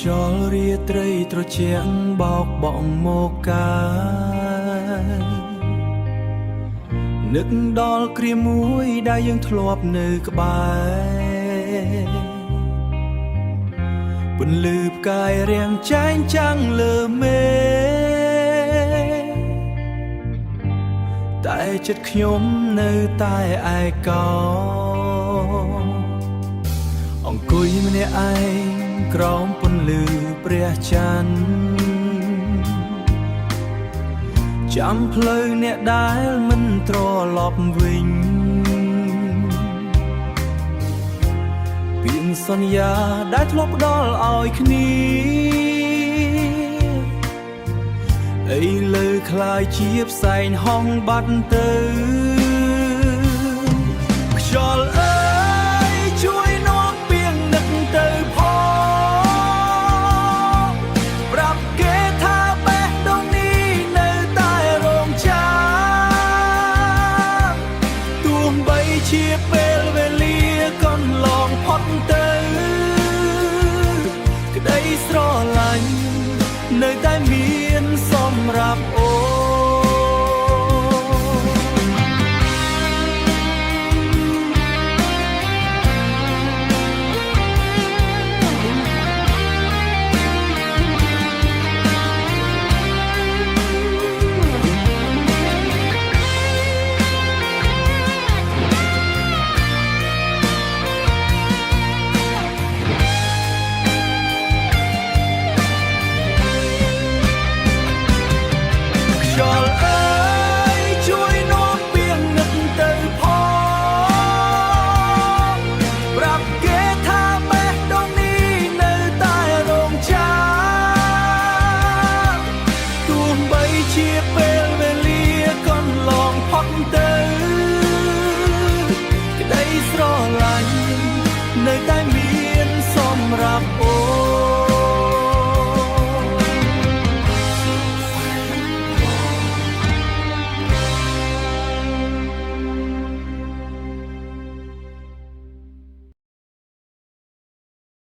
លរាត្រីត្រជាក់បោកបងមកកាយនឹកដល់គ្រាមួយដែលយើងធ្លាប់នៅក្បែរពន្លឺផ្កាយរាំងចែងចាំងលើមេតែចិត្តខ្ញុំនៅតែឯកោអង្គុយម្នាក់ឯងក្រោមពន្លឺព្រះច័ន្ទចាំផ្លូវអ្នកដែលមិនត្រឡប់វិញពាក្យសន្យាដែលធ្លាប់ផ្ដល់ឲ្យគ្នាឥឡូវคล้ายជាផ្សែងហោះបាត់ទៅខ្យល់អើយជួយនាំពីងនឹកទៅផងប្រាប់គេថាបេះដូងនេះនៅតែរងចាំទោះបីជាពេលវេលាកន្លងផុតទៅក្តីស្រឡាញ់នៅតែមានសម្រាប់អូ